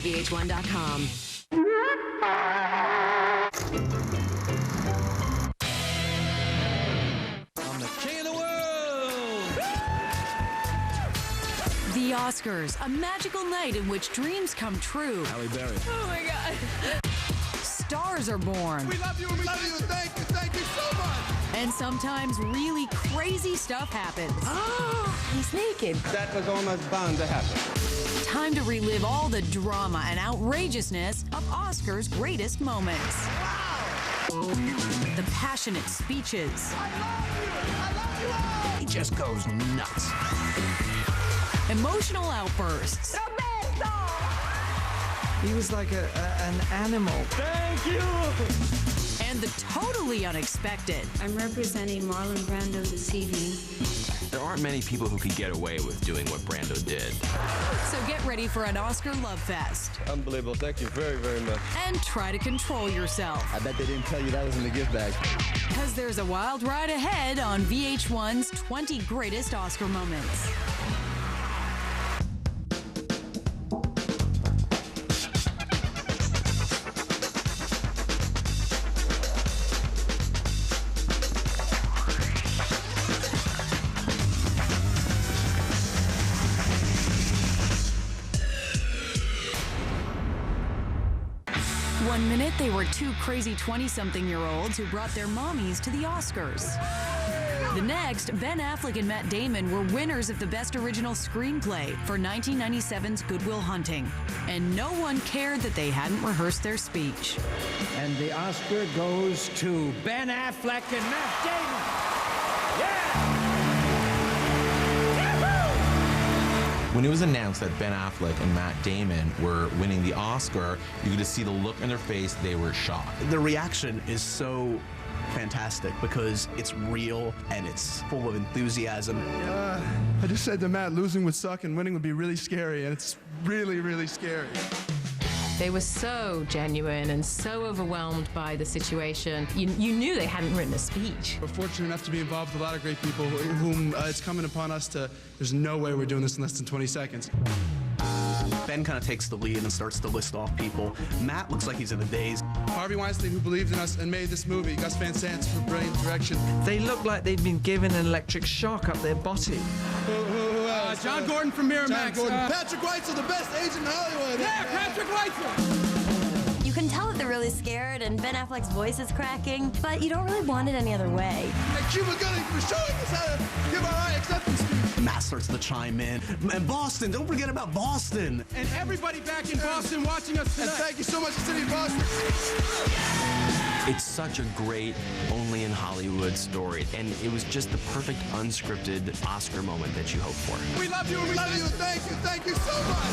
VH1.com. I'm the king of the world! The Oscars, a magical night in which dreams come true. Halle Berry. Oh my God. Stars are born. We love you and we love you. Thank you so much. And sometimes really crazy stuff happens. He's naked. That was almost bound to happen. Time to relive all the drama and outrageousness of Oscars' greatest moments. The passionate speeches. He just goes nuts. Emotional outbursts. He was like an animal. Thank you! And the totally unexpected. I'm representing Marlon Brando this evening. There aren't many people who could get away with doing what Brando did. So get ready for an Oscar love fest. Unbelievable. Thank you very, very much. And try to control yourself. I bet they didn't tell you that was in the gift bag. Because there's a wild ride ahead on VH1's 20 Greatest Oscar Moments. One minute, they were two crazy 20-something-year-olds who brought their mommies to the Oscars. The next, Ben Affleck and Matt Damon were winners of the Best Original Screenplay for 1997's Good Will Hunting. And no one cared that they hadn't rehearsed their speech. And the Oscar goes to Ben Affleck and Matt Damon. When it was announced that Ben Affleck and Matt Damon were winning the Oscar, you could just see the look on their face. They were shocked. The reaction is so fantastic because it's real and it's full of enthusiasm. I just said to Matt, losing would suck and winning would be really scary, and it's really, really scary. They were so genuine and so overwhelmed by the situation. You knew they hadn't written a speech. We're fortunate enough to be involved with a lot of great people whom it's coming upon us to, there's no way we're doing this in less than 20 seconds. Ben kind of takes the lead and starts to list off people. Matt looks like he's in a daze. Harvey Weinstein, who believed in us and made this movie. Gus Van Sant for brilliant direction. They look like they've been given an electric shock up their body. Who else? John Gordon from Miramax. John Gordon. Patrick Weitzel, the best agent in Hollywood. Yeah, Patrick Weitzel! You can tell that they're really scared, and Ben Affleck's voice is cracking, but you don't really want it any other way. And Cuba Gooding for showing us how to give our high acceptance speech. Matt starts to chime in. And Boston, don't forget about Boston. And everybody back in Boston watching us And tonight. thank you so much, the city of Boston. It's such a great only in Hollywood story, and it was just the perfect unscripted Oscar moment that you hope for. We love you and we love you. Thank you so much.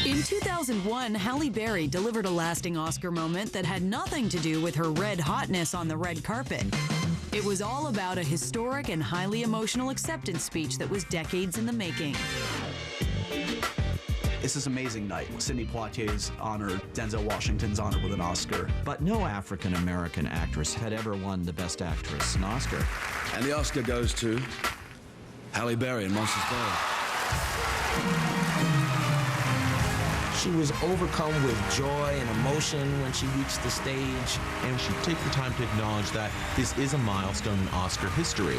In 2001, Halle Berry delivered a lasting Oscar moment that had nothing to do with her red hotness on the red carpet. It was all about a historic and highly emotional acceptance speech that was decades in the making. It's this amazing night. Sidney Poitier's honored, Denzel Washington's honored with an Oscar. But no African-American actress had ever won the Best Actress, an Oscar. And the Oscar goes to Halle Berry in Monsters Ball. She was overcome with joy and emotion when she reached the stage. And she took the time to acknowledge that this is a milestone in Oscar history.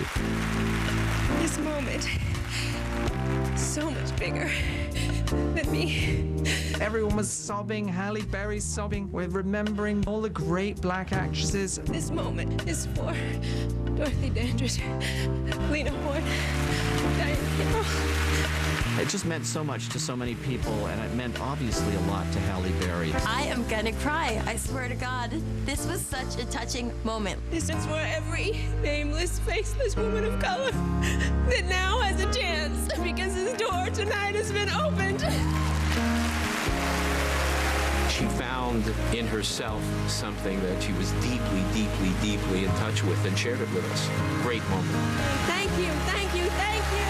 This moment, so much bigger than me. Everyone was sobbing. Halle Berry's sobbing. We're remembering all the great black actresses. This moment is for Dorothy Dandridge, Lena Horne, Diana Carroll. It just meant so much to so many people, and it meant obviously a lot to Halle Berry. I am gonna cry, I swear to God. This was such a touching moment. This is for every nameless, faceless woman of color that now has a chance because this door tonight has been opened. She found in herself something that she was deeply, deeply, deeply in touch with and shared it with us. Great moment. Thank you, thank you, thank you.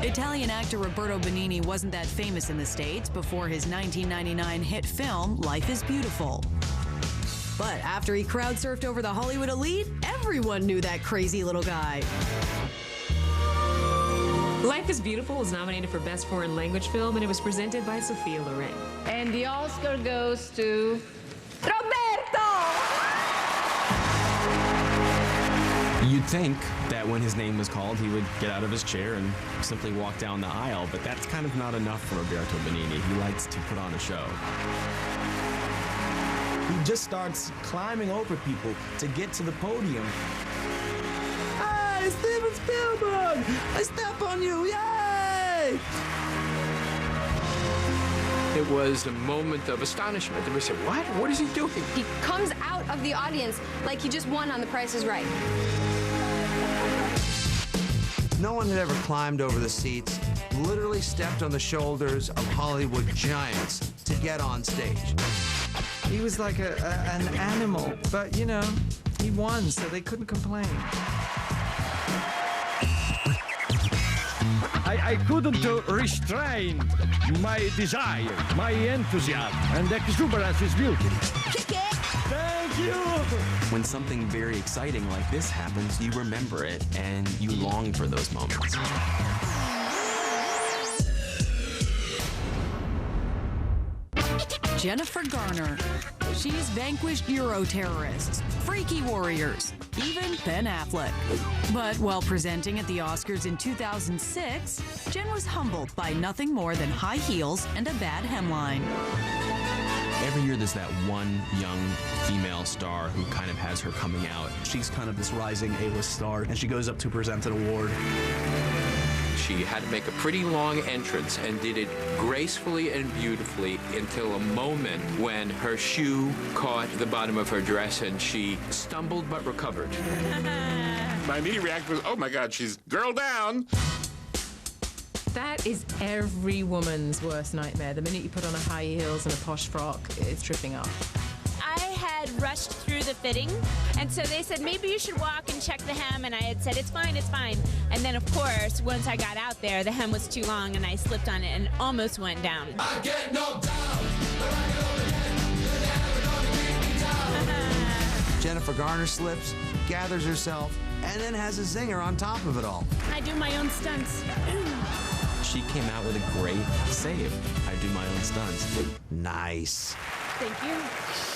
Italian actor Roberto Benigni wasn't that famous in the States before his 1999 hit film, Life is Beautiful. But after he crowd surfed over the Hollywood elite, everyone knew that crazy little guy. Life is Beautiful was nominated for Best Foreign Language Film, and it was presented by Sophia Loren. And the Oscar goes to Roberto! You'd think that when his name was called, he would get out of his chair and simply walk down the aisle, but that's kind of not enough for Roberto Benigni. He likes to put on a show. He just starts climbing over people to get to the podium. Hey, Steven Spielberg! I step on you, yay! It was a moment of astonishment. Everybody said, what? What is he doing? He comes out of the audience like he just won on The Price is Right. No one had ever climbed over the seats, literally stepped on the shoulders of Hollywood giants to get on stage. He was like an animal, but you know, he won, so they couldn't complain. I couldn't restrain my desire, my enthusiasm, and exuberance is beauty. Thank you! When something very exciting like this happens, you remember it and you long for those moments. Jennifer Garner. She's vanquished Euro terrorists, freaky warriors, even Ben Affleck. But while presenting at the Oscars in 2006, Jen was humbled by nothing more than high heels and a bad hemline. Every year there's that one young female star who kind of has her coming out. She's kind of this rising A-list star, and she goes up to present an award. She had to make a pretty long entrance and did it gracefully and beautifully until a moment when her shoe caught the bottom of her dress and she stumbled but recovered. My immediate reaction was, oh my God, she's girl down. That is every woman's worst nightmare. The minute you put on a high heels and a posh frock, it's tripping up. I had rushed through the fitting, and so they said, maybe you should walk and check the hem, and I had said, it's fine, it's fine. And then, of course, once I got out there, the hem was too long, and I slipped on it and almost went down. I get knocked down, but I go Jennifer Garner slips, gathers herself, and then has a zinger on top of it all. I do my own stunts. She came out with a great save. I do my own stunts. Nice. Thank you.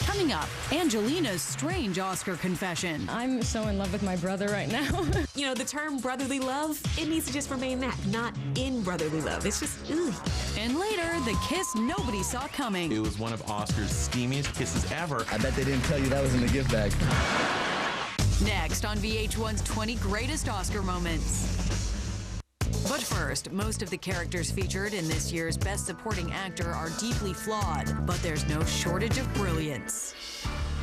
Coming up, Angelina's strange Oscar confession. I'm so in love with my brother right now. You know, the term brotherly love, it needs to just remain that, not in brotherly love. It's just, ugh. And later, the kiss nobody saw coming. It was one of Oscar's steamiest kisses ever. I bet they didn't tell you that was in the gift bag. Next on VH1's 20 Greatest Oscar Moments. But first, most of the characters featured in this year's Best Supporting Actor are deeply flawed, but there's no shortage of brilliance.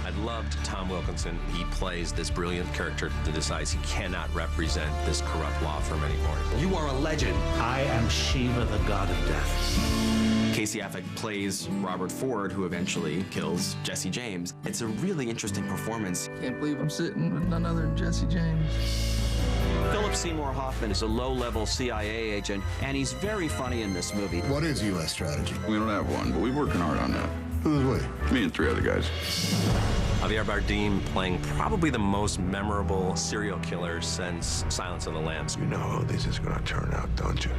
I loved Tom Wilkinson. He plays this brilliant character that decides he cannot represent this corrupt law firm anymore. You are a legend. I am Shiva, the god of death. Casey Affleck plays Robert Ford, who eventually kills Jesse James. It's a really interesting performance. Can't believe I'm sitting with none other than Jesse James. Philip Seymour Hoffman is a low-level CIA agent, and he's very funny in this movie. What is U.S. strategy? We don't have one, but we're working hard on that. Who's we? Me and 3 other guys. Javier Bardem playing probably the most memorable serial killer since Silence of the Lambs. You know how this is going to turn out, don't you?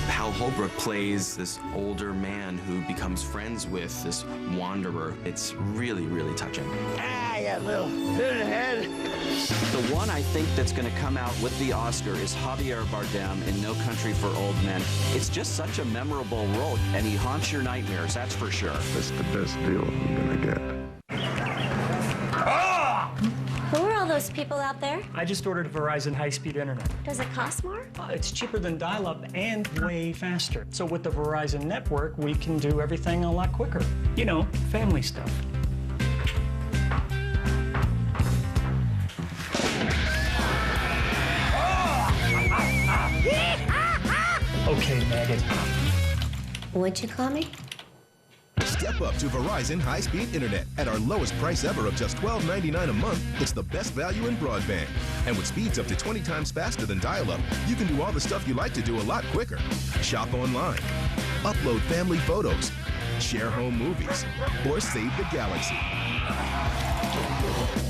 Hal Holbrook plays this older man who becomes friends with this wanderer. It's really, really touching. I got a little bit of head. The one I think that's going to come out with the Oscar is Javier Bardem in No Country for Old Men. It's just such a memorable role, and he haunts your nightmares, that's for sure. That's the best deal I'm going to get. Who are all those people out there? I just ordered Verizon high-speed internet. Does it cost more? It's cheaper than dial-up and way faster. So with the Verizon network, we can do everything a lot quicker. You know, family stuff. Okay, Megan. What'd you call me? Step up to Verizon high-speed internet. At our lowest price ever of just $12.99 a month, it's the best value in broadband. And with speeds up to 20 times faster than dial-up, you can do all the stuff you like to do a lot quicker. Shop online, upload family photos, share home movies, or save the galaxy.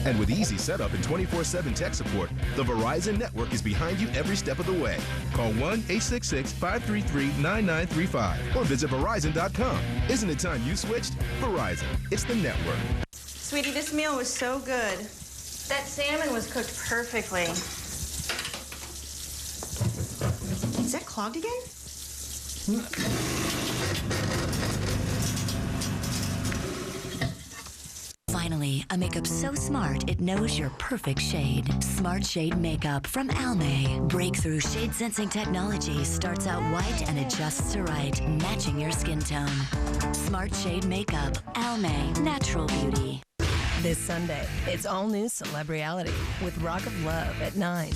And with easy setup and 24/7 tech support, the Verizon network is behind you every step of the way. Call 1-866-533-9935 or visit Verizon.com. Isn't it time you switched? Verizon. It's the network. Sweetie, this meal was so good. That salmon was cooked perfectly. Is that clogged again? Finally, a makeup so smart it knows your perfect shade. Smart Shade Makeup from Almay. Breakthrough shade sensing technology starts out white and adjusts to right, matching your skin tone. Smart Shade Makeup. Almay. Natural beauty. This Sunday, it's all new Celebrity with Rock of Love at 9.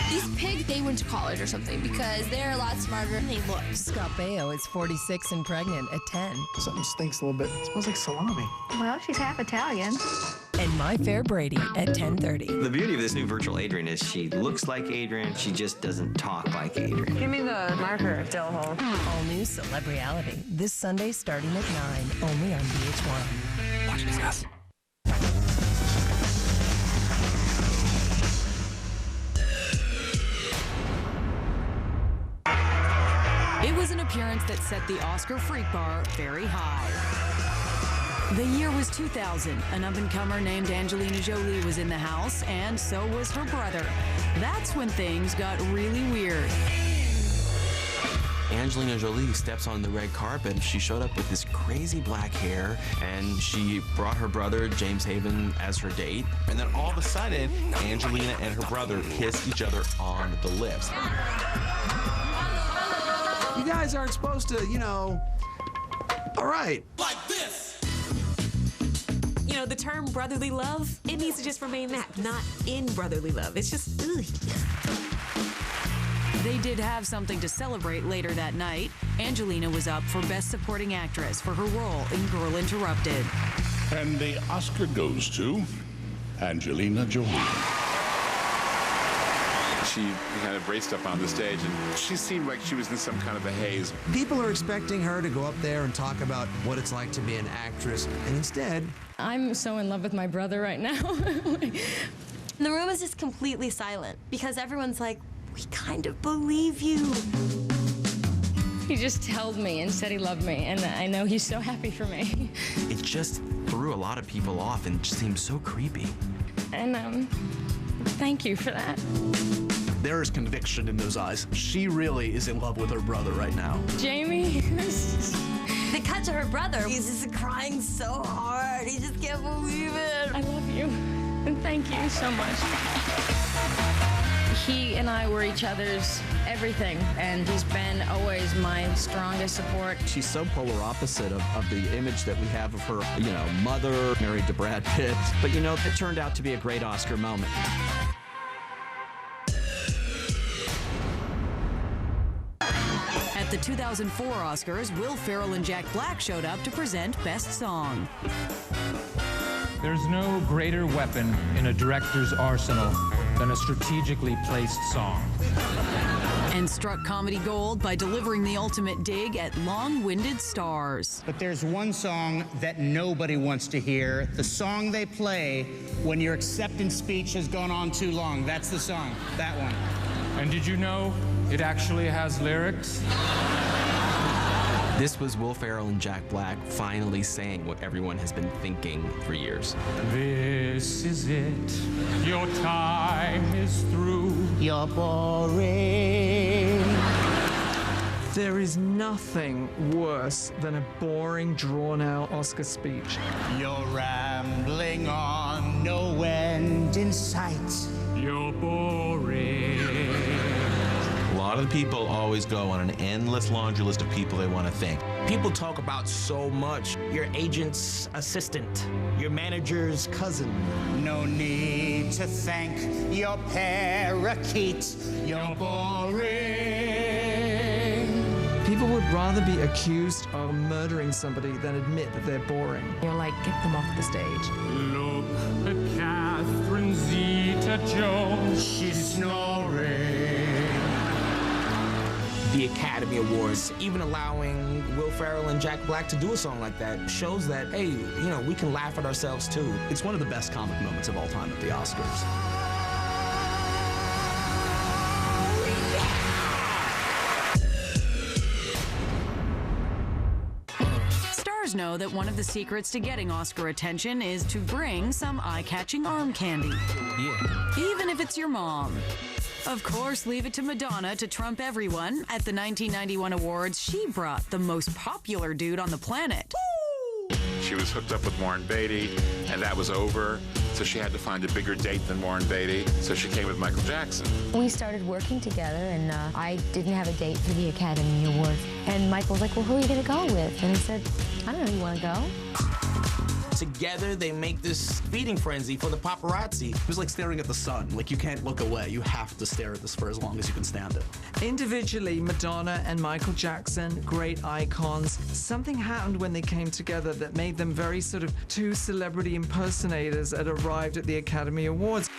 These pigs, they went to college or something because they're a lot smarter than they look. Scott Baio is 46 and pregnant at 10. Something stinks a little bit. It smells like salami. Well, she's half Italian. And My Fair Brady at 10:30. The beauty of this new virtual Adrian is she looks like Adrian, she just doesn't talk like Adrian. Give me the marker, Delho. All new Celebrity this Sunday starting at 9, only on VH1. Watch this, guys. It was an appearance that set the Oscar freak bar very high. The year was 2000. An up-and-comer named Angelina Jolie was in the house, and so was her brother. That's when things got really weird. Angelina Jolie steps on the red carpet. She showed up with this crazy black hair, and she brought her brother, James Haven, as her date. And then all of a sudden, Angelina and her brother kissed each other on the lips. You guys aren't supposed to, all right. Like this. You know, the term brotherly love, it needs to just remain that, not in brotherly love. It's just, ugh. They did have something to celebrate later that night. Angelina was up for Best Supporting Actress for her role in Girl Interrupted. And the Oscar goes to Angelina Jolie. She kind of raced up on the stage, and she seemed like she was in some kind of a haze. People are expecting her to go up there and talk about what it's like to be an actress, and instead... I'm so in love with my brother right now. The room is just completely silent because everyone's like, we kind of believe you. He just held me and said he loved me, and I know he's so happy for me. It just threw a lot of people off and just seemed so creepy. And, thank you for that. There is conviction in those eyes. She really is in love with her brother right now. Jamie. They cut to her brother. He's just crying so hard. He just can't believe it. I love you, and thank you so much. He and I were each other's everything, and he's been always my strongest support. She's so polar opposite of the image that we have of her, mother, married to Brad Pitt. But, it turned out to be a great Oscar moment. At the 2004 Oscars, Will Ferrell and Jack Black showed up to present Best Song. There's no greater weapon in a director's arsenal than a strategically placed song. And struck comedy gold by delivering the ultimate dig at long-winded stars. But there's one song that nobody wants to hear, the song they play when your acceptance speech has gone on too long. That's the song, that one. And did you know it actually has lyrics? This was Will Ferrell and Jack Black finally saying what everyone has been thinking for years. This is it. Your time is through. You're boring. There is nothing worse than a boring, drawn-out Oscar speech. You're rambling on, no end in sight. You're boring. A lot of the people always go on an endless laundry list of people they want to thank. People talk about so much. Your agent's assistant, your manager's cousin. No need to thank your parakeet. You're boring. People would rather be accused of murdering somebody than admit that they're boring. You're like, get them off the stage. Look at Catherine Zeta-Jones. She's snoring. the Academy Awards. Even allowing Will Ferrell and Jack Black to do a song like that shows that, hey, you know, we can laugh at ourselves too. It's one of the best comic moments of all time at the Oscars. Stars know that one of the secrets to getting Oscar attention is to bring some eye-catching arm candy. Yeah. Even if it's your mom. Of course, leave it to Madonna to trump everyone. At the 1991 awards, she brought the most popular dude on the planet. She was hooked up with Warren Beatty, and that was over. So she had to find a bigger date than Warren Beatty. So she came with Michael Jackson. We started working together, and I didn't have a date for the Academy Awards. And Michael was like, well, who are you going to go with? And I said, I don't know, you want to go? Together, they make this feeding frenzy for the paparazzi. It was like staring at the sun. Like, you can't look away. You have to stare at this for as long as you can stand it. Individually, Madonna and Michael Jackson, great icons. Something happened when they came together that made them very sort of two celebrity impersonators that arrived at the Academy Awards.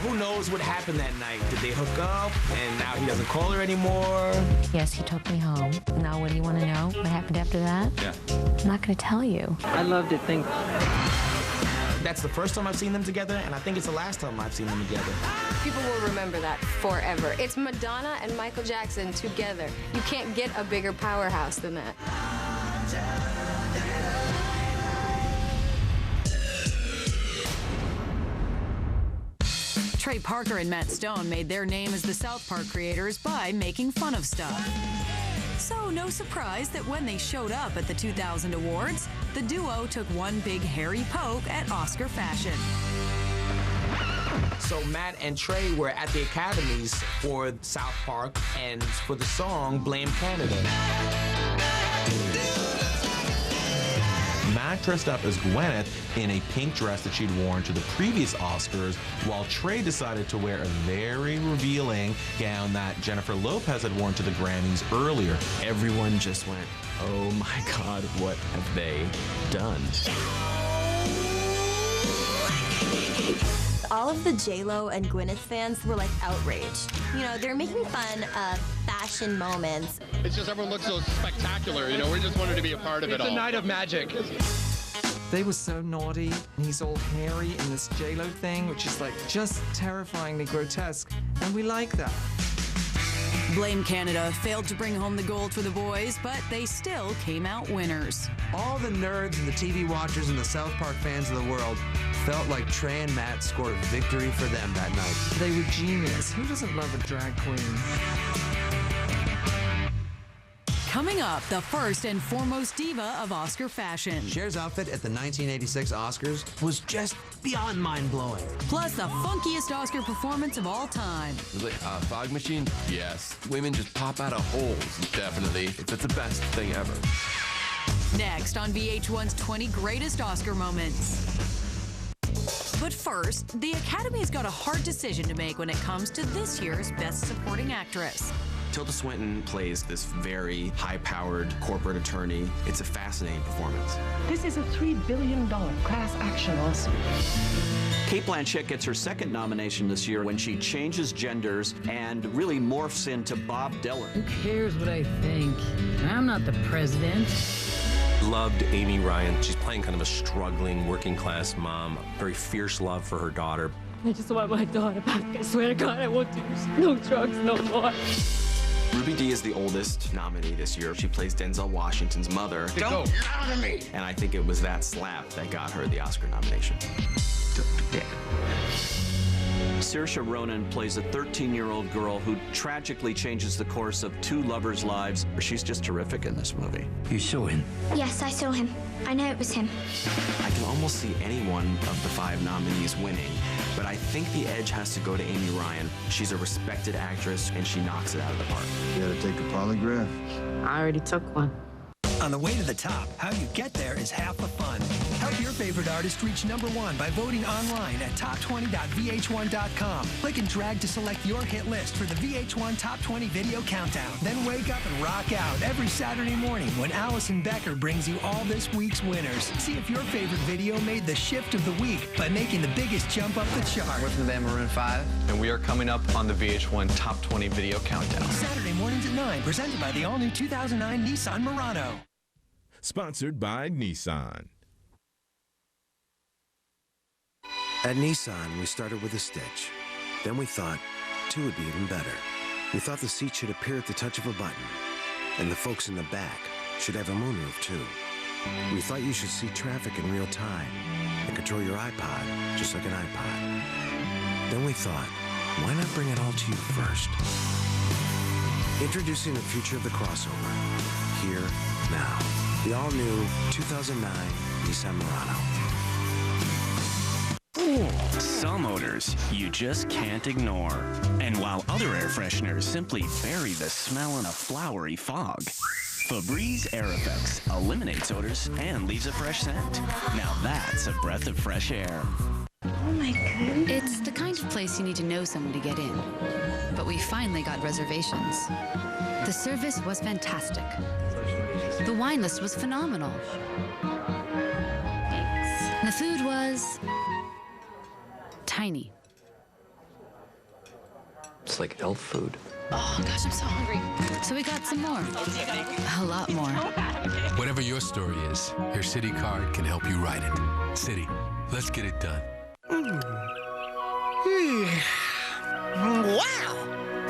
Who knows what happened that night? Did they hook up and now he doesn't call her anymore? Yes, he took me home. Now, what do you want to know? What happened after that? Yeah. I'm not going to tell you. I loved it. Thank you. That's the first time I've seen them together, and I think it's the last time I've seen them together. People will remember that forever. It's Madonna and Michael Jackson together. You can't get a bigger powerhouse than that. Trey Parker and Matt Stone made their name as the South Park creators by making fun of stuff. So no surprise that when they showed up at the 2000 awards, the duo took one big hairy poke at Oscar fashion. So Matt and Trey were at the Academies for South Park and for the song Blame Canada. Matt dressed up as Gwyneth in a pink dress that she'd worn to the previous Oscars, while Trey decided to wear a very revealing gown that Jennifer Lopez had worn to the Grammys earlier. Everyone just went, oh my God, what have they done? All of the J-Lo and Gwyneth fans were like outraged. You know, they're making fun of fashion moments. It's just everyone looks so spectacular, you know, we just wanted to be a part of it all. It's a night of magic. They were so naughty. He's all hairy in this J-Lo thing, which is like just terrifyingly grotesque, and we like that. Blame Canada failed to bring home the gold for the boys, but they still came out winners. All the nerds and the TV watchers and the South Park fans of the world felt like Trey and Matt scored a victory for them that night. They were genius. Who doesn't love a drag queen? Coming up, the first and foremost diva of Oscar fashion. Cher's outfit at the 1986 Oscars was just beyond mind-blowing. Plus the funkiest Oscar performance of all time. Like fog machine? Yes. Women just pop out of holes. Definitely. It's the best thing ever. Next on VH1's 20 Greatest Oscar Moments. But first, the Academy's got a hard decision to make when it comes to this year's Best Supporting Actress. Tilda Swinton plays this very high-powered corporate attorney. It's a fascinating performance. This is a $3 billion class action lawsuit. Cate Blanchett gets her second nomination this year when she changes genders and really morphs into Bob Dylan. Who cares what I think? I'm not the president. Loved Amy Ryan. She's playing kind of a struggling working class mom, very fierce love for her daughter. I just want my daughter back. I swear to God, I won't do no drugs no more. Ruby Dee is the oldest nominee this year. She plays Denzel Washington's mother. Don't lie to me! And I think it was that slap that got her the Oscar nomination. Saoirse Ronan plays a 13-year-old girl who tragically changes the course of two lovers' lives. She's just terrific in this movie. You saw him? Yes, I saw him. I know it was him. I can almost see any one of the 5 nominees winning, but I think the edge has to go to Amy Ryan. She's a respected actress, and she knocks it out of the park. You gotta take a polygraph? I already took one. On the way to the top, how you get there is half the fun. Help your favorite artist reach #1 by voting online at top20.vh1.com. Click and drag to select your hit list for the VH1 Top 20 Video Countdown. Then wake up and rock out every Saturday morning when Allison Becker brings you all this week's winners. See if your favorite video made the shift of the week by making the biggest jump up the chart. We're from the band Maroon 5, and we are coming up on the VH1 Top 20 Video Countdown. Saturday mornings at 9, presented by the all-new 2009 Nissan Murano. Sponsored by Nissan. At Nissan, we started with a stitch. Then we thought 2 would be even better. We thought the seat should appear at the touch of a button, and the folks in the back should have a moonroof too. We thought you should see traffic in real time and control your iPod just like an iPod. Then we thought, why not bring it all to you first? Introducing the future of the crossover. Here, now. The all-new 2009 Nissan Murano. Some odors you just can't ignore. And while other air fresheners simply bury the smell in a flowery fog, Febreze Air Effects eliminates odors and leaves a fresh scent. Now that's a breath of fresh air. Oh my goodness. It's the kind of place you need to know someone to get in. But we finally got reservations. The service was fantastic. The wine list was phenomenal. Thanks. And the food was tiny. It's like elf food. Oh gosh, I'm so hungry. So we got some more. A lot more. Whatever your story is, your Citi card can help you write it. Citi, let's get it done. Wow!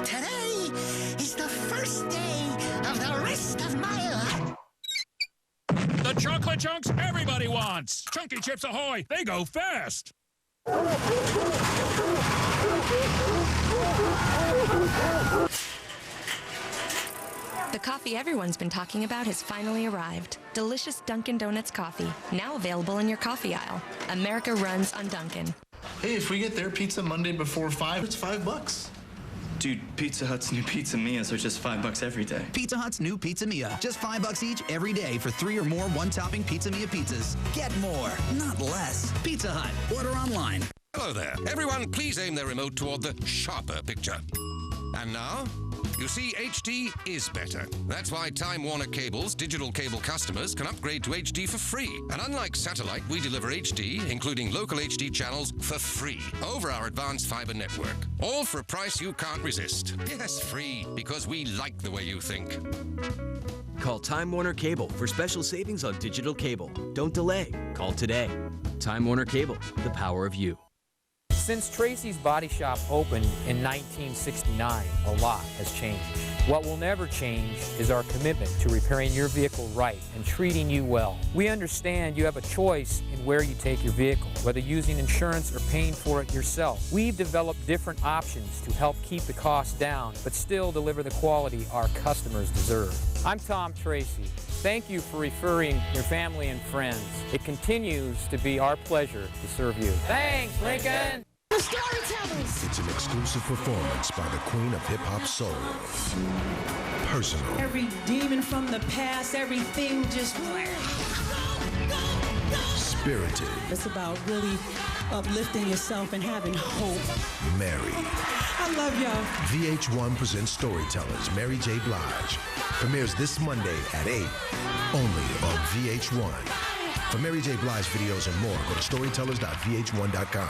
Today is the first day of the rest of my life. The chocolate chunks everybody wants. Chunky Chips Ahoy! They go fast. The coffee everyone's been talking about has finally arrived. Delicious Dunkin' Donuts coffee, now available in your coffee aisle. America runs on Dunkin'. Hey, if we get their pizza Monday before 5, it's $5. Dude, Pizza Hut's new Pizza Mia, so it's just $5 every day. Pizza Hut's new Pizza Mia. Just $5 each every day for 3 or more one-topping Pizza Mia pizzas. Get more, not less. Pizza Hut. Order online. Hello there. Everyone, please aim their remote toward the sharper picture. And now, you see, HD is better. That's why Time Warner Cable's digital cable customers can upgrade to HD for free. And unlike satellite, we deliver HD, including local HD channels, for free over our advanced fiber network. All for a price you can't resist. Yes, free, because we like the way you think. Call Time Warner Cable for special savings on digital cable. Don't delay. Call today. Time Warner Cable, the power of you. Since Tracy's Body Shop opened in 1969, a lot has changed. What will never change is our commitment to repairing your vehicle right and treating you well. We understand you have a choice in where you take your vehicle, whether using insurance or paying for it yourself. We've developed different options to help keep the costs down, but still deliver the quality our customers deserve. I'm Tom Tracy. Thank you for referring your family and friends. It continues to be our pleasure to serve you. Thanks, Lincoln! The Storytellers! It's an exclusive performance by the queen of hip-hop soul. Personal. Every demon from the past, everything just... Spirited. It's about really uplifting yourself and having hope. Mary. I love y'all. VH1 presents Storytellers, Mary J. Blige. Premieres this Monday at 8, only on VH1. For Mary J. Blige videos and more, go to storytellers.vh1.com.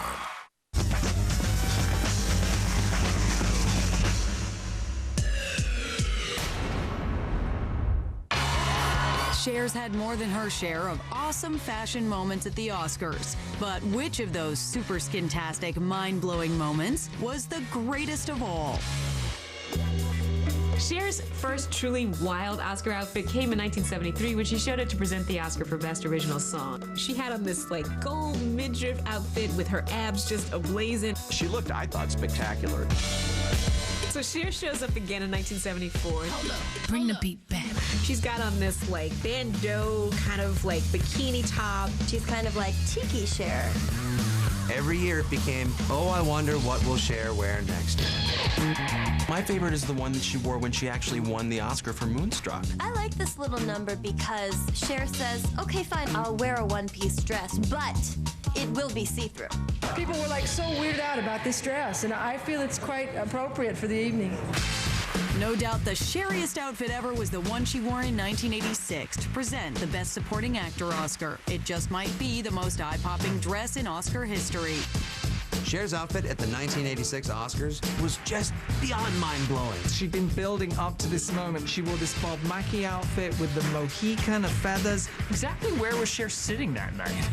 Cher's had more than her share of awesome fashion moments at the Oscars. But which of those super skin-tastic, mind-blowing moments was the greatest of all? Cher's first truly wild Oscar outfit came in 1973 when she showed it to present the Oscar for Best Original Song. She had on this gold midriff outfit with her abs just ablazing. She looked, I thought, spectacular. So Cher shows up again in 1974. Bring the beat back. She's got on this bandeau kind of bikini top. She's kind of like Tiki Cher. Every year it became, oh, I wonder what will Cher wear next year. My favorite is the one that she wore when she actually won the Oscar for Moonstruck. I like this little number because Cher says, okay, fine, I'll wear a one-piece dress, but it will be see-through. People were like so weirded out about this dress, and I feel it's quite appropriate for the evening. No doubt the Cheriest outfit ever was the one she wore in 1986 to present the Best Supporting Actor Oscar. It just might be the most eye-popping dress in Oscar history. Cher's outfit at the 1986 Oscars was just beyond mind-blowing. She'd been building up to this moment. She wore this Bob Mackie outfit with the Mohican of feathers. Exactly where was Cher sitting that night?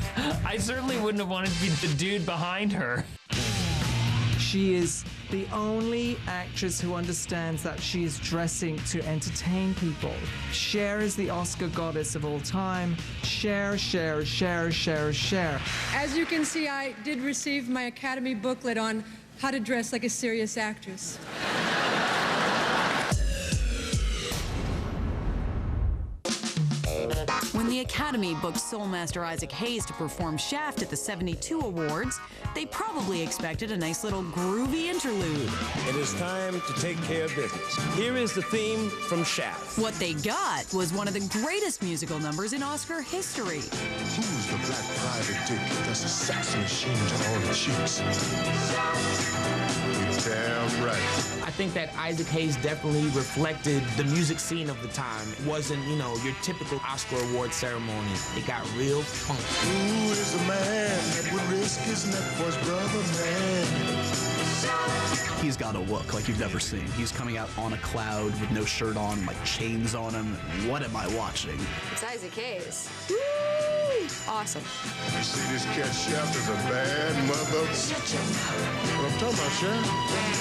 I certainly wouldn't have wanted to be the dude behind her. She is the only actress who understands that she is dressing to entertain people. Cher is the Oscar goddess of all time. Cher, Cher, Cher, Cher, Cher. As you can see, I did receive my Academy booklet on how to dress like a serious actress. When the Academy booked Soulmaster Isaac Hayes to perform Shaft at the 72 Awards, they probably expected a nice little groovy interlude. It is time to take care of business. Here is the theme from Shaft. What they got was one of the greatest musical numbers in Oscar history. Who's the black private dick that's a sex machine to all the chicks? You're damn right. I think that Isaac Hayes definitely reflected the music scene of the time. It wasn't, you know, your typical Oscar award ceremony. It got real funky. Who is a man that would risk his neck for his brother, man? He's got a look like you've never seen. He's coming out on a cloud with no shirt on, like chains on him. What am I watching? It's Isaac Hayes. Woo! Awesome. You see this cat Shaft is a bad mother. Shut your mouth. What I'm talking about, Shaft?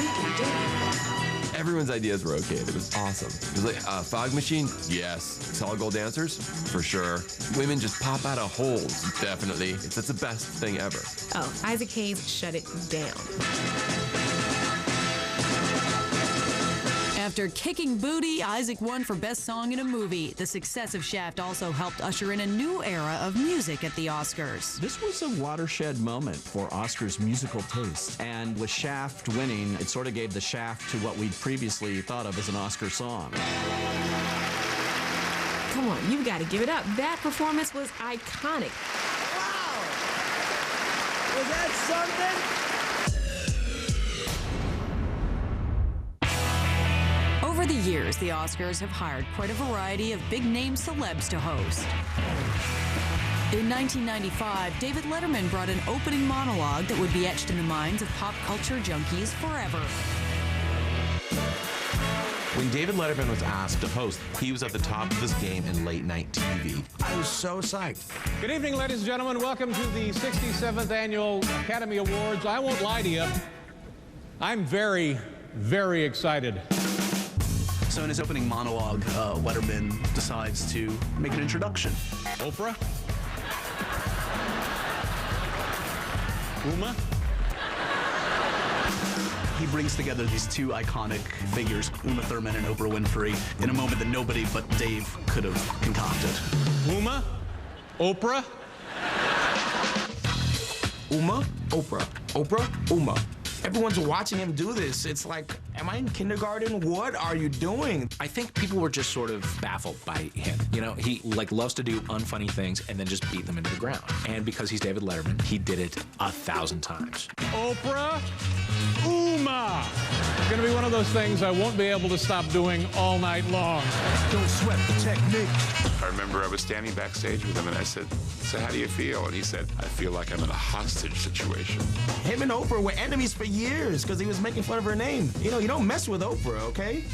You can do it. Everyone's ideas were okay. It was awesome. It was like a fog machine, yes. Solid gold dancers, for sure. Women just pop out of holes, definitely. That's the best thing ever. Oh, Isaac Hayes shut it down. After kicking booty, Isaac won for Best Song in a Movie. The success of Shaft also helped usher in a new era of music at the Oscars. This was a watershed moment for Oscar's musical taste. And with Shaft winning, it sort of gave the shaft to what we'd previously thought of as an Oscar song. Come on, you've got to give it up. That performance was iconic. Wow! Was that something? Over the years, the Oscars have hired quite a variety of big-name celebs to host. In 1995, David Letterman brought an opening monologue that would be etched in the minds of pop culture junkies forever. When David Letterman was asked to host, he was at the top of his game in late-night TV. I was so psyched. Good evening, ladies and gentlemen. Welcome to the 67th Annual Academy Awards. I won't lie to you. I'm very, very excited. So in his opening monologue, Letterman decides to make an introduction. Oprah? Uma? He brings together these two iconic figures, Uma Thurman and Oprah Winfrey, in a moment that nobody but Dave could have concocted. Uma? Oprah? Uma, Oprah. Oprah, Uma. Everyone's watching him do this. It's like, am I in kindergarten? What are you doing? I think people were just sort of baffled by him. You know, he loves to do unfunny things and then just beat them into the ground. And because he's David Letterman, he did it 1,000 times. Oprah? Uma! It's gonna be one of those things I won't be able to stop doing all night long. Don't sweat the technique. I remember I was standing backstage with him and I said, so how do you feel? And he said, I feel like I'm in a hostage situation. Him and Oprah were enemies for years because he was making fun of her name. You know, you don't mess with Oprah, okay?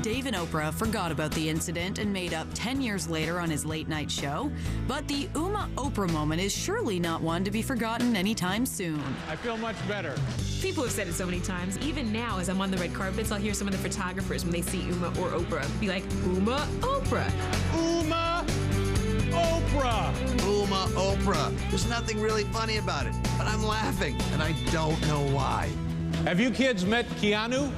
Dave and Oprah forgot about the incident and made up 10 years later on his late-night show. But the Uma-Oprah moment is surely not one to be forgotten anytime soon. I feel much better. People have said it so many times. Even now, as I'm on the red carpets, I'll hear some of the photographers, when they see Uma or Oprah, be like, Uma, Oprah. Uma, Oprah. Uma, Oprah. There's nothing really funny about it, but I'm laughing, and I don't know why. Have you kids met Keanu?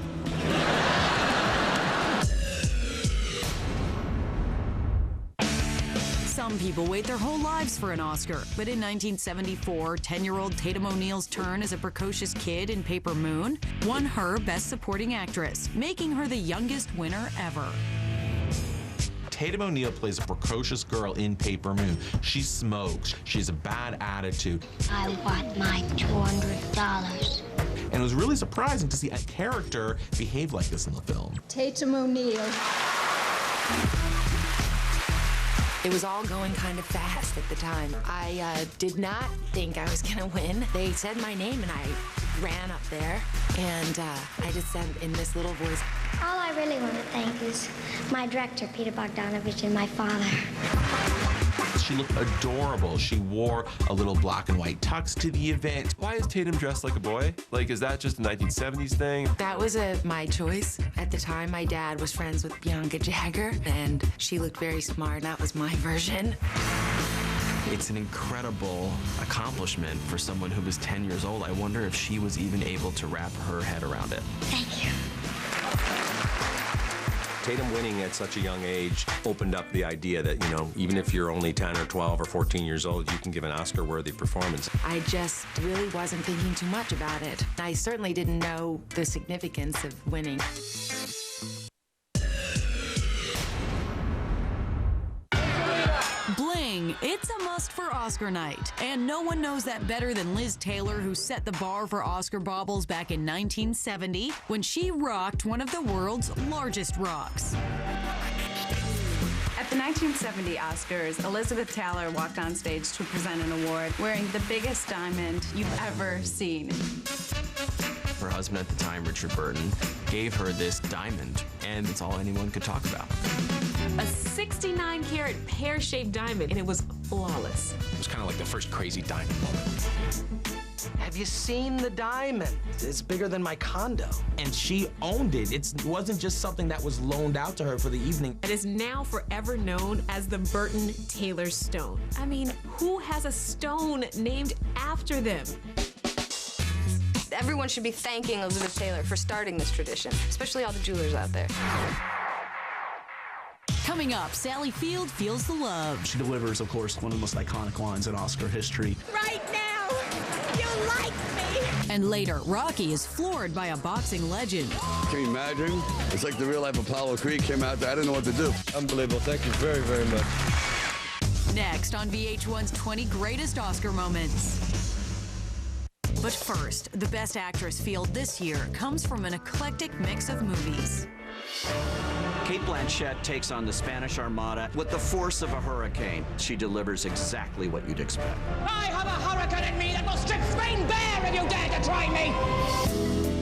Some people wait their whole lives for an Oscar, but in 1974, 10-year-old Tatum O'Neal's turn as a precocious kid in Paper Moon won her Best Supporting Actress, making her the youngest winner ever. Tatum O'Neal plays a precocious girl in Paper Moon. She smokes. She has a bad attitude. I want my $200. And it was really surprising to see a character behave like this in the film. Tatum O'Neal. It was all going kind of fast at the time. I did not think I was gonna win. They said my name and I ran up there and I just said in this little voice, All I really want to thank is my director, Peter Bogdanovich, and my father. She looked adorable. She wore a little black and white tux to the event. Why is Tatum dressed like a boy? Like, is that just a 1970s thing? that was my choice. At the time, my dad was friends with Bianca Jagger and she looked very smart. That was my version. It's an incredible accomplishment for someone who was 10 years old. I wonder if she was even able to wrap her head around it. Thank you. Tatum winning at such a young age opened up the idea that, you know, even if you're only 10 or 12 or 14 years old, you can give an Oscar-worthy performance. I just really wasn't thinking too much about it. I certainly didn't know the significance of winning. Bling, it's a must for Oscar night. And no one knows that better than Liz Taylor, who set the bar for Oscar baubles back in 1970 when she rocked one of the world's largest rocks. At the 1970 Oscars, Elizabeth Taylor walked on stage to present an award wearing the biggest diamond you've ever seen. Her husband at the time, Richard Burton, gave her this diamond, and it's all anyone could talk about. A 69-carat pear-shaped diamond, and it was flawless. It was kind of like the first crazy diamond moment. Have you seen the diamond? It's bigger than my condo. And she owned it. It wasn't just something that was loaned out to her for the evening. It is now forever known as the Burton Taylor Stone. I mean, who has a stone named after them? Everyone should be thanking Elizabeth Taylor for starting this tradition, especially all the jewelers out there. Coming up, Sally Field feels the love. She delivers, of course, one of the most iconic lines in Oscar history. Right now, you like me. And later, Rocky is floored by a boxing legend. Can you imagine? It's like the real life Apollo Creed came out there. I didn't know what to do. Unbelievable. Thank you very, very much. Next on VH1's 20 Greatest Oscar Moments. But first, the Best Actress field this year comes from an eclectic mix of movies. Cate Blanchett takes on the Spanish Armada with the force of a hurricane. She delivers exactly what you'd expect. I have a hurricane in me that will strip Spain bare if you dare to try me!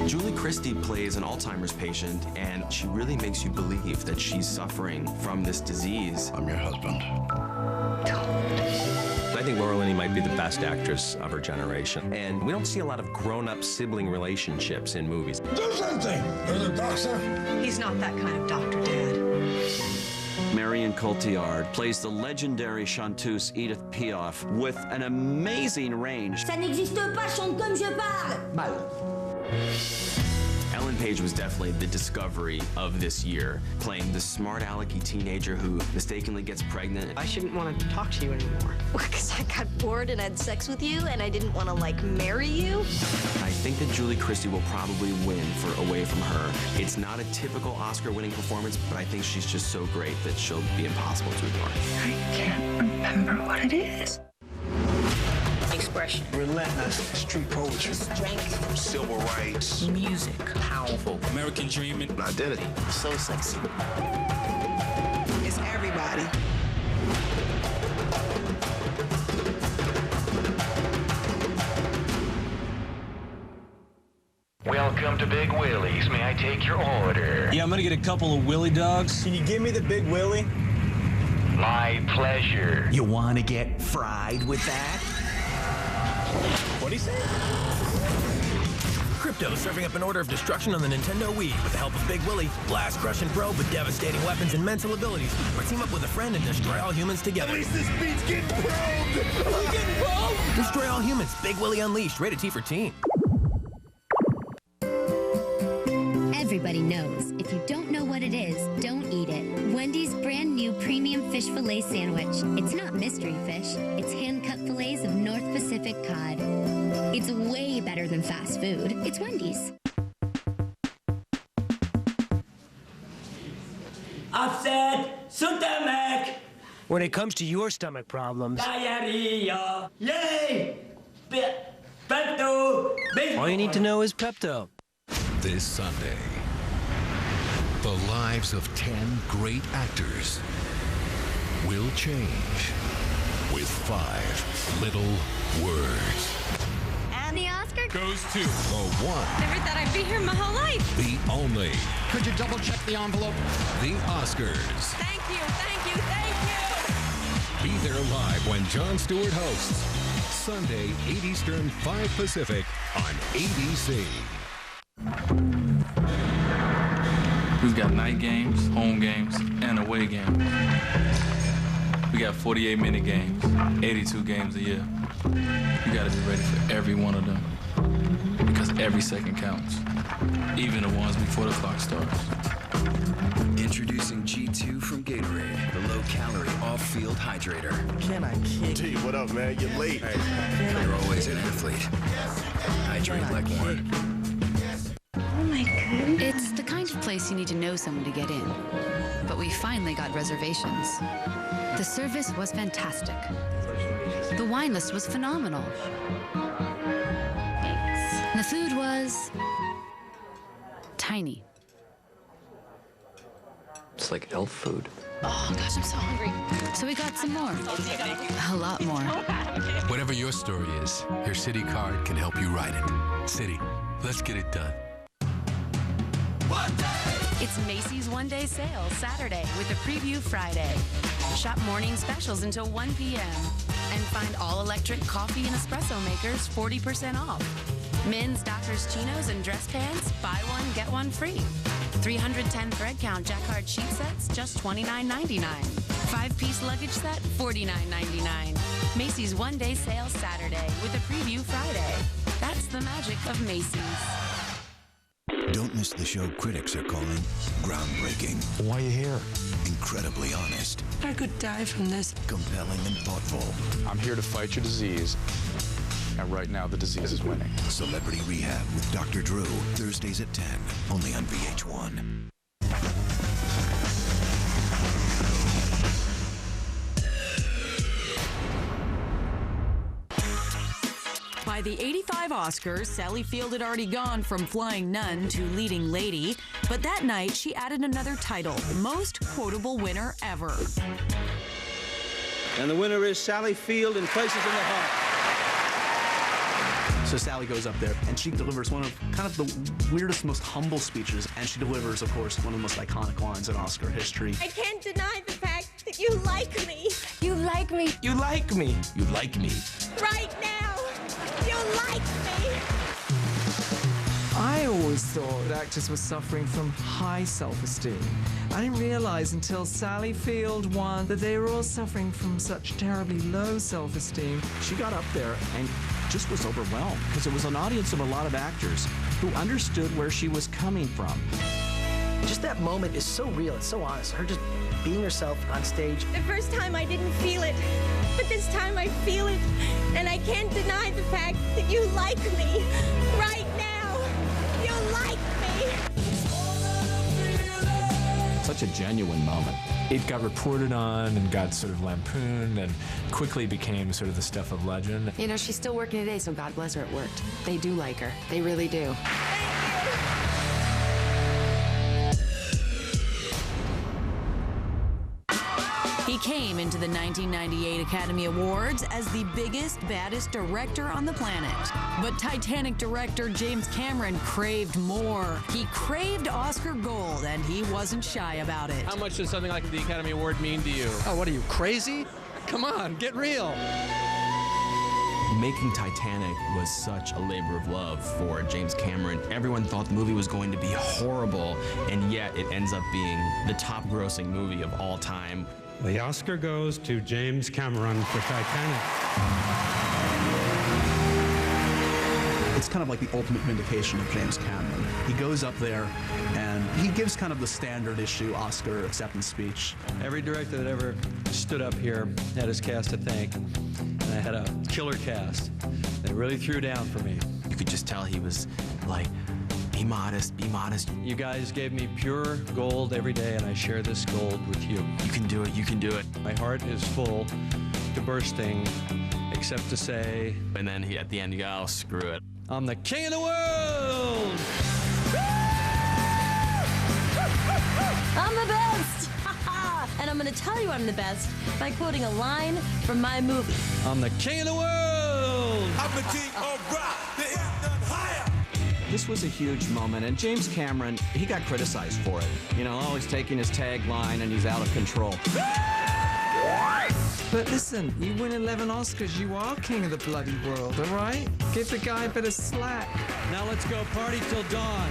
Julie Christie plays an Alzheimer's patient, and she really makes you believe that she's suffering from this disease. I'm your husband. I think Laura Linney might be the best actress of her generation. And we don't see a lot of grown-up sibling relationships in movies. Do something! You're the doctor. He's not that kind of doctor, Dad. Marion Cotillard plays the legendary chanteuse Edith Piaf with an amazing range. Ça n'existe pas, chante comme je parle. Ellen Page was definitely the discovery of this year, playing the smart alecky teenager who mistakenly gets pregnant. I shouldn't want to talk to you anymore. Because I got bored and had sex with you and I didn't want to, marry you. I think that Julie Christie will probably win for Away From Her. It's not a typical Oscar-winning performance, but I think she's just so great that she'll be impossible to ignore. I can't remember what it is. Expression. Relentless. Street poetry. Strength. Civil rights. Music. Powerful. American dream and Identity. So sexy. It's everybody. Welcome to Big Willie's. May I take your order? Yeah, I'm gonna get a couple of Willie dogs. Can you give me the Big Willie? My pleasure. You wanna get fried with that? What'd he say? Crypto serving up an order of destruction on the Nintendo Wii with the help of Big Willie. Blast, crush, and probe with devastating weapons and mental abilities. Or team up with a friend and destroy all humans together. At least this beat's getting probed! Are we getting probed? Destroy all humans. Big Willie Unleashed. Rated T for teen. Everybody knows if you don't know what it is, don't eat it. Wendy's brand new premium fish fillet sandwich. It's not mystery fish. It's hand-cut fillets of North Pacific cod. It's way better than fast food. It's Wendy's. Upset, stomach. When it comes to your stomach problems, Diarrhea. Yay! Pepto. all you need to know is Pepto. This Sunday, the lives of 10 great actors will change with 5 little words. And the Oscar Goes to the one, Never thought I'd be here my whole life. the only, Could you double check the envelope? the Oscars. Thank you, thank you, thank you. Be there live when Jon Stewart hosts. Sunday, 8 Eastern, 5 Pacific on ABC. We've got night games, home games, and away games. We got 48-minute games, 82 games a year. You gotta be ready for every one of them, because every second counts, even the ones before the clock starts. Introducing G2 from Gatorade, the low-calorie off-field hydrator. Can I kick? T, what up, man? You're late. You're always an athlete. Hydrate like one. Oh my goodness. It's the kind of place you need to know someone to get in. But we finally got reservations. The service was fantastic. The wine list was phenomenal. Thanks. And the food was tiny. It's like elf food. Oh gosh, I'm so hungry. So we got some more. A lot more. Whatever your story is, your Citi card can help you write it. Citi, let's get it done. It's Macy's one-day sale Saturday with a preview Friday. Shop morning specials until 1 p.m. and find all electric coffee and espresso makers 40% off. Men's Dockers chinos and dress pants, buy one, get one free. 310 thread count jacquard sheet sets, just $29.99. 5-piece luggage set, $49.99. Macy's one-day sale Saturday with a preview Friday. That's the magic of Macy's. Don't miss the show critics are calling groundbreaking. Why are you here? Incredibly honest. I could die from this. Compelling and thoughtful. I'm here to fight your disease. And right now, the disease is winning. Celebrity Rehab with Dr. Drew. Thursdays at 10. Only on VH1. By the 85 Oscars, Sally Field had already gone from flying nun to leading lady, but that night she added another title, most quotable winner ever. And the winner is Sally Field in Places in the Heart. So Sally goes up there and she delivers one of kind of the weirdest, most humble speeches, and she delivers, of course, one of the most iconic lines in Oscar history. I can't deny the fact that you like me. You like me. You like me. You like me. Right now. You like me. I always thought actors were suffering from high self-esteem. I didn't realize until Sally Field won that they were all suffering from such terribly low self-esteem. She got up there and just was overwhelmed because it was an audience of a lot of actors who understood where she was coming from. Just that moment is so real, it's so honest. Her just being herself on stage. The first time I didn't feel it, but this time I feel it. And I can't deny the fact that you like me. Right now. You like me. Such a genuine moment. It got reported on and got sort of lampooned and quickly became sort of the stuff of legend. You know, she's still working today, so God bless her, it worked. They do like her. They really do. He came into the 1998 Academy Awards as the biggest, baddest director on the planet. But Titanic director James Cameron craved more. He craved Oscar gold, and he wasn't shy about it. How much does something like the Academy Award mean to you? Oh, what are you, crazy? Come on, get real. Making Titanic was such a labor of love for James Cameron. Everyone thought the movie was going to be horrible, and yet it ends up being the top grossing movie of all time. The Oscar goes to James Cameron for Titanic. It's kind of like the ultimate vindication of James Cameron. He goes up there and he gives kind of the standard issue Oscar acceptance speech. Every director that ever stood up here had his cast to thank, and I had a killer cast that really threw down for me. You could just tell he was like, be modest, be modest. You guys gave me pure gold every day, and I share this gold with you. You can do it, you can do it. My heart is full to bursting, except to say... And then at the end, you go, oh, screw it. I'm the king of the world! I'm the best! And I'm gonna tell you I'm the best by quoting a line from my movie. I'm the king of the world! I'm the king of rock, the none higher! This was a huge moment, and James Cameron, he got criticized for it. You know, always taking his tagline and he's out of control. But listen, you win 11 Oscars, you are king of the bloody world, all right? Give the guy a bit of slack. Now let's go party till dawn.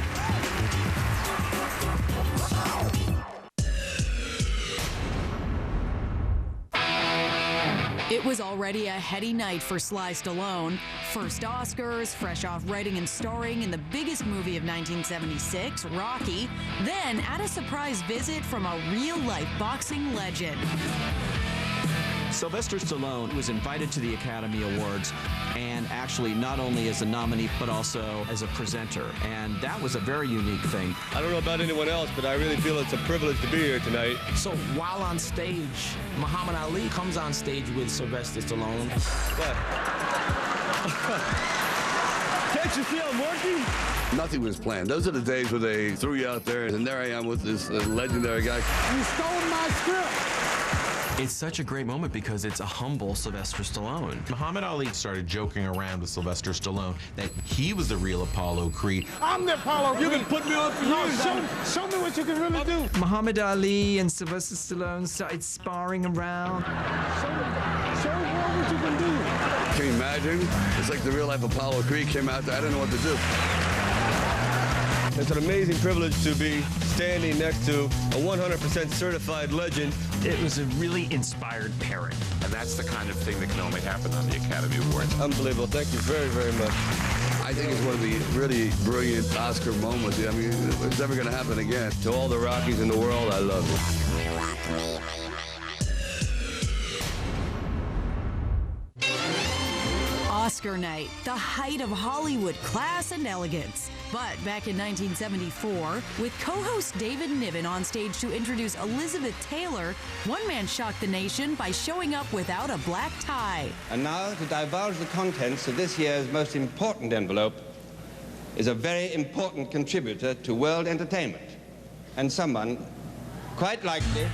It was already a heady night for Sly Stallone. First Oscars, fresh off writing and starring in the biggest movie of 1976, Rocky. Then, at a surprise visit from a real-life boxing legend. Sylvester Stallone was invited to the Academy Awards, and actually not only as a nominee, but also as a presenter. And that was a very unique thing. I don't know about anyone else, but I really feel it's a privilege to be here tonight. So while on stage, Muhammad Ali comes on stage with Sylvester Stallone. What? Can't you see I'm working? Nothing was planned. Those are the days where they threw you out there, and there I am with this legendary guy. You stole my script! It's such a great moment because it's a humble Sylvester Stallone. Muhammad Ali started joking around with Sylvester Stallone that he was the real Apollo Creed. I'm the Apollo Creed! You can put me on for years. Show me what you can really do. Muhammad Ali and Sylvester Stallone started sparring around. Show me what you can do. Can you imagine? It's like the real life Apollo Creed came out there. I didn't know what to do. It's an amazing privilege to be standing next to a 100% certified legend. It was a really inspired pairing. And that's the kind of thing that can only happen on the Academy Awards. Unbelievable. Thank you very, very much. I think it's one of the really brilliant Oscar moments. I mean, it's never going to happen again. To all the Rockies in the world, I love you. Oscar night, the height of Hollywood class and elegance. But back in 1974, with co-host David Niven on stage to introduce Elizabeth Taylor, one man shocked the nation by showing up without a black tie. And now, to divulge the contents of this year's most important envelope, is a very important contributor to world entertainment, and someone, quite likely,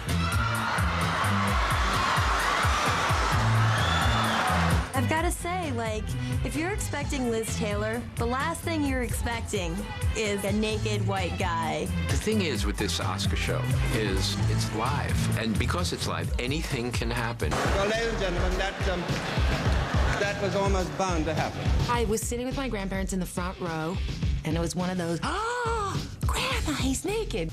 I've got to say, like, if you're expecting Liz Taylor, the last thing you're expecting is a naked white guy. The thing is with this Oscar show is it's live. And because it's live, anything can happen. Well, ladies and gentlemen, that was almost bound to happen. I was sitting with my grandparents in the front row, and it was one of those, oh, Grandma, he's naked.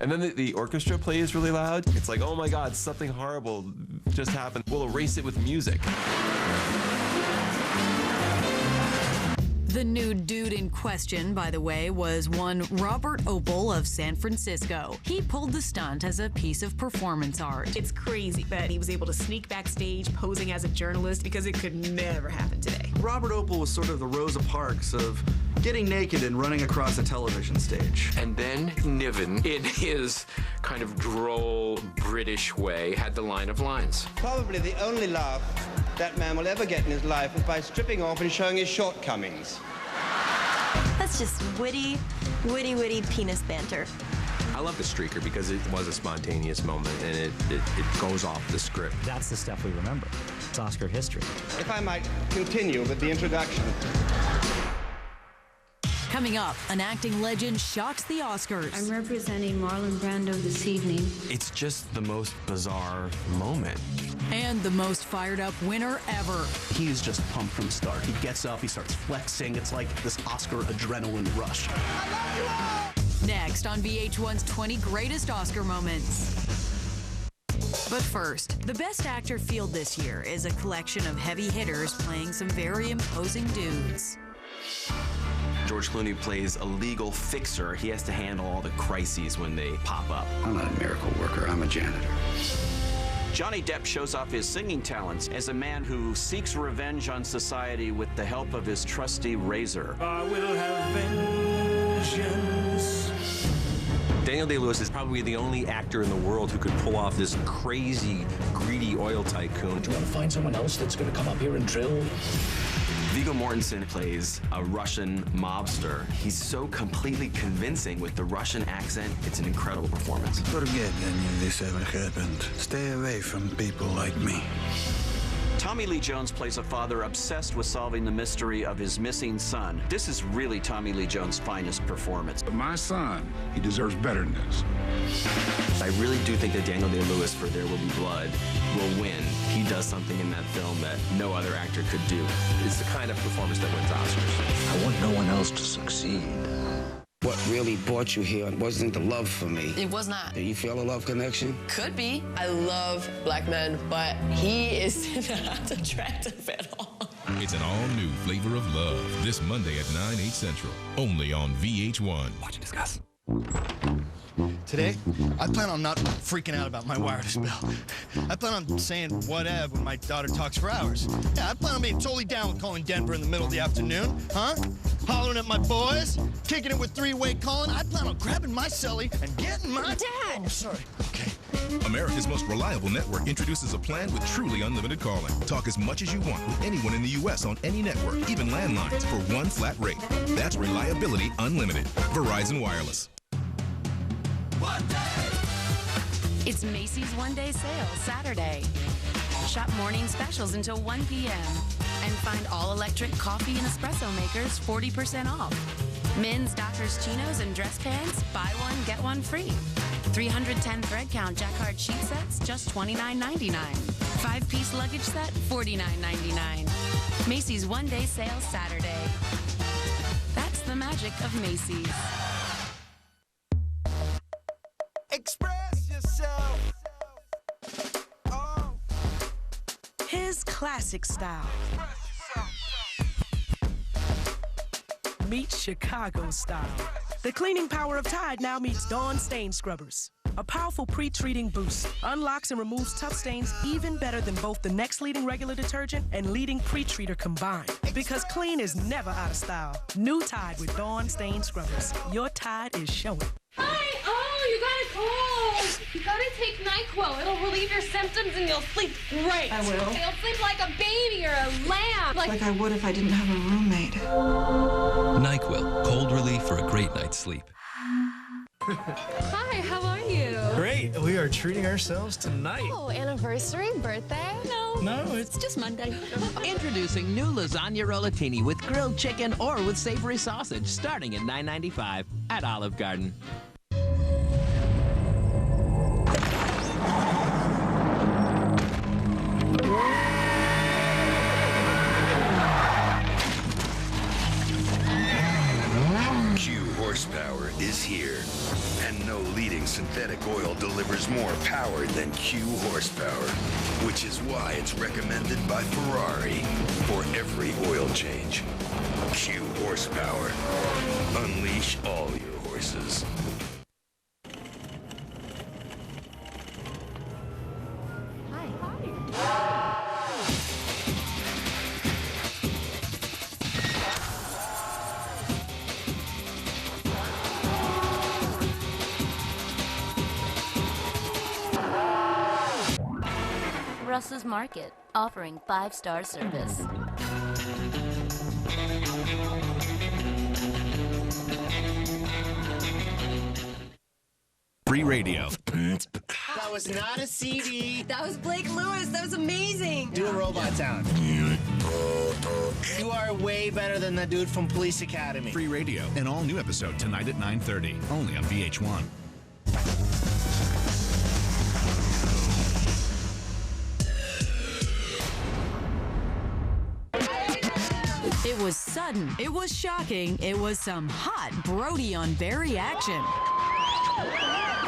And then the orchestra plays really loud. It's like, oh my God, something horrible just happened. We'll erase it with music. The nude dude in question, by the way, was one Robert Opel of San Francisco. He pulled the stunt as a piece of performance art. It's crazy that he was able to sneak backstage posing as a journalist because it could never happen today. Robert Opel was sort of the Rosa Parks of getting naked and running across a television stage. And then Niven, in his kind of droll British way, had the line of lines. Probably the only laugh that man will ever get in his life is by stripping off and showing his shortcomings. That's just witty penis banter. I love the streaker because it was a spontaneous moment and it goes off the script. That's the stuff we remember. It's Oscar history. If I might continue with the introduction. Coming up, an acting legend shocks the Oscars. I'm representing Marlon Brando this evening. It's just the most bizarre moment. And the most fired up winner ever. He's just pumped from the start. He gets up, he starts flexing. It's like this Oscar adrenaline rush. Next on VH1's 20 Greatest Oscar Moments. But first, the Best Actor field this year is a collection of heavy hitters playing some very imposing dudes. George Clooney plays a legal fixer. He has to handle all the crises when they pop up. I'm not a miracle worker, I'm a janitor. Johnny Depp shows off his singing talents as a man who seeks revenge on society with the help of his trusty razor. I will have vengeance. Daniel Day-Lewis is probably the only actor in the world who could pull off this crazy, greedy oil tycoon. Do you want to find someone else that's going to come up here and drill? Viggo Mortensen plays a Russian mobster. He's so completely convincing with the Russian accent. It's an incredible performance. Forget any of this ever happened. Stay away from people like me. Tommy Lee Jones plays a father obsessed with solving the mystery of his missing son. This is really Tommy Lee Jones' finest performance. But my son, he deserves better than this. I really do think that Daniel Day-Lewis for There Will Be Blood will win. He does something in that film that no other actor could do. It's the kind of performance that wins Oscars. I want no one else to succeed. What really brought you here wasn't the love for me. It was not. Did you feel a love connection? Could be. I love black men, but he is not attractive at all. It's an all-new Flavor of Love this Monday at 9, 8 Central, only on VH1. Watch and discuss. Today, I plan on not freaking out about my wireless bill. I plan on saying whatever when my daughter talks for hours. Yeah, I plan on being totally down with calling Denver in the middle of the afternoon, huh? Hollering at my boys, kicking it with three-way calling. I plan on grabbing my celly and getting my... Dad! Oh, sorry. Okay. America's most reliable network introduces a plan with truly unlimited calling. Talk as much as you want with anyone in the U.S. on any network, even landlines, for one flat rate. That's reliability unlimited. Verizon Wireless. It's Macy's one-day sale Saturday. Shop morning specials until 1 p.m. and find all electric coffee and espresso makers 40% off. Men's Dockers chinos and dress pants, buy one, get one free. 310 thread count jacquard sheet sets, just $29.99. 5-piece luggage set, $49.99. Macy's one-day sale Saturday. That's the magic of Macy's. Express yourself. Oh. His classic style meets Chicago style. The cleaning power of Tide now meets Dawn Stain Scrubbers. A powerful pre-treating boost unlocks and removes tough stains even better than both the next leading regular detergent and leading pre-treater combined. Because clean is never out of style. New Tide with Dawn Stain Scrubbers. Your Tide is showing. Hi! Oh, you got a cold! You gotta take NyQuil. It'll relieve your symptoms and you'll sleep great. I will. You'll sleep like a baby or a lamb. Like I would if I didn't have a roommate. NyQuil, cold relief for a great night's sleep. Hi, how are you? Great. We are treating ourselves tonight. Oh, anniversary? Birthday? No, it's just Monday. Introducing new lasagna rollatini with grilled chicken or with savory sausage, starting at $9.95 at Olive Garden. Q horsepower is here, and no leading synthetic oil delivers more power than Q horsepower, which is why it's recommended by Ferrari for every oil change. Q horsepower. Unleash all your horses. Russ's Market, offering 5-star service. Free radio. That was not a CD. That was Blake Lewis. That was amazing. Do a robot sound. You are way better than the dude from Police Academy. Free radio. An all-new episode tonight at 9:30, only on VH1. It was sudden, it was shocking, it was some hot Brody on Barry action.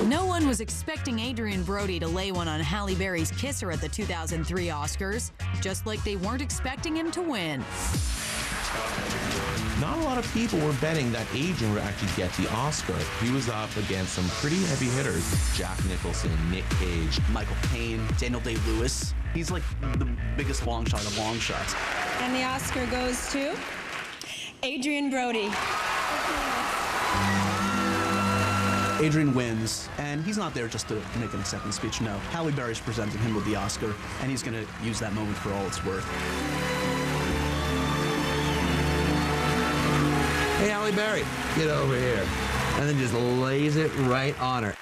No one was expecting Adrian Brody to lay one on Halle Berry's kisser at the 2003 Oscars, just like they weren't expecting him to win. Not a lot of people were betting that Adrian would actually get the Oscar. He was up against some pretty heavy hitters. Jack Nicholson, Nick Cage, Michael Caine, Daniel Day-Lewis. He's like the biggest long shot of long shots. And the Oscar goes to Adrian Brody. Adrian wins, and he's not there just to make an acceptance speech, no. Halle Berry's presenting him with the Oscar, and he's going to use that moment for all it's worth. Hey, Halle Berry, get over here. And then just lays it right on her.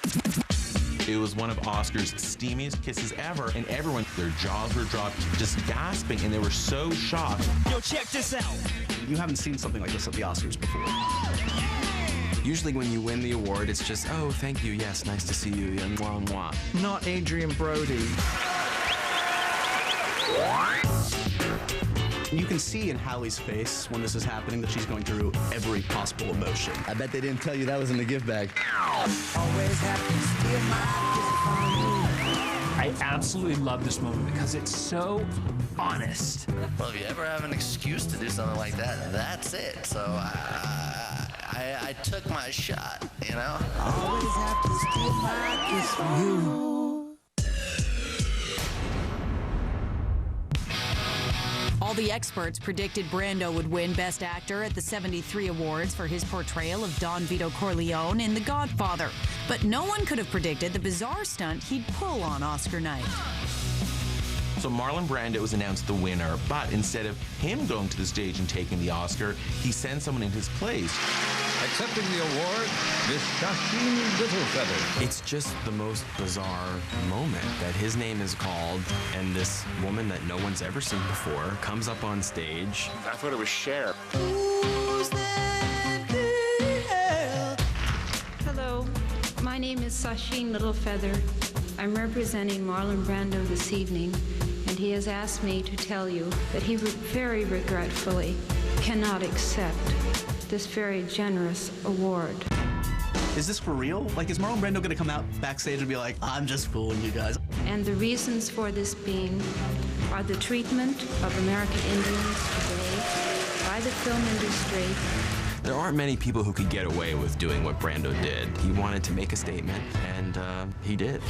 It was one of Oscar's steamiest kisses ever, and everyone, their jaws were dropped, just gasping, and they were so shocked. Yo, check this out. You haven't seen something like this at the Oscars before. Usually when you win the award, it's just, oh, thank you, yes, nice to see you, and mwah, mwah. Not Adrian Brody. You can see in Halle's face when this is happening that she's going through every possible emotion. I bet they didn't tell you that was in the gift bag. I absolutely love this moment because it's so honest. Well, if you ever have an excuse to do something like that, that's it. So I took my shot, you know? Always have to steal my kiss from you. All the experts predicted Brando would win Best Actor at the 73 Awards for his portrayal of Don Vito Corleone in The Godfather. But no one could have predicted the bizarre stunt he'd pull on Oscar night. So Marlon Brando was announced the winner, but instead of him going to the stage and taking the Oscar, he sent someone in his place. Accepting the award, Miss Shasheen Littlefeather. It's just the most bizarre moment that his name is called, and this woman that no one's ever seen before comes up on stage. I thought it was Cher. Hello, my name is Shasheen Littlefeather. I'm representing Marlon Brando this evening, and he has asked me to tell you that he very regretfully cannot accept this very generous award. Is this for real? Like, is Marlon Brando gonna come out backstage and be like, I'm just fooling you guys? And the reasons for this being are the treatment of American Indians today by the film industry. There aren't many people who could get away with doing what Brando did. He wanted to make a statement, and he did.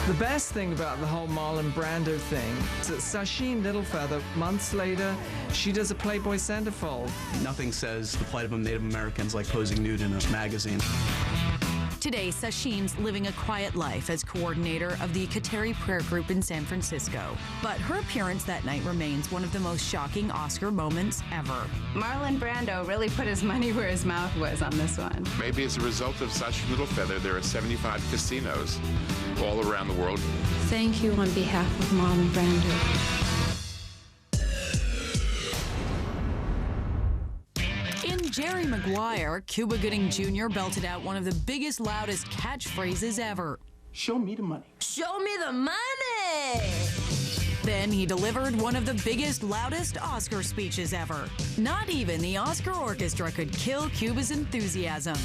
The best thing about the whole Marlon Brando thing is that Shasheen Littlefeather, months later, she does a Playboy centerfold. Nothing says the plight of Native Americans like posing nude in a magazine. Today, Shasheen's living a quiet life as coordinator of the Kateri Prayer Group in San Francisco. But her appearance that night remains one of the most shocking Oscar moments ever. Marlon Brando really put his money where his mouth was on this one. Maybe as a result of Shasheen Littlefeather, there are 75 casinos all around the world. Thank you on behalf of Marlon Brando. Jerry Maguire, Cuba Gooding Jr. belted out one of the biggest, loudest catchphrases ever. Show me the money. Show me the money! Then he delivered one of the biggest, loudest Oscar speeches ever. Not even the Oscar orchestra could kill Cuba's enthusiasm.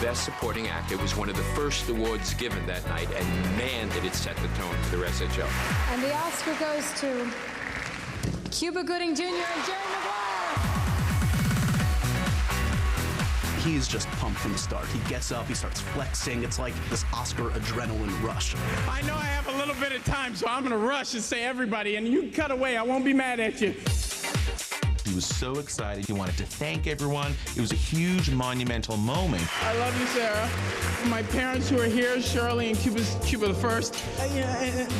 Best Supporting Actor was one of the first awards given that night, and man, did it set the tone for the rest of the show. And the Oscar goes to Cuba Gooding Jr. and Jerry Maguire. He's just pumped from the start. He gets up, he starts flexing. It's like this Oscar adrenaline rush. I know I have a little bit of time, so I'm gonna rush and say everybody, and you can cut away. I won't be mad at you. He was so excited. He wanted to thank everyone. It was a huge, monumental moment. I love you, Sarah. My parents who are here, Shirley and Cuba the First.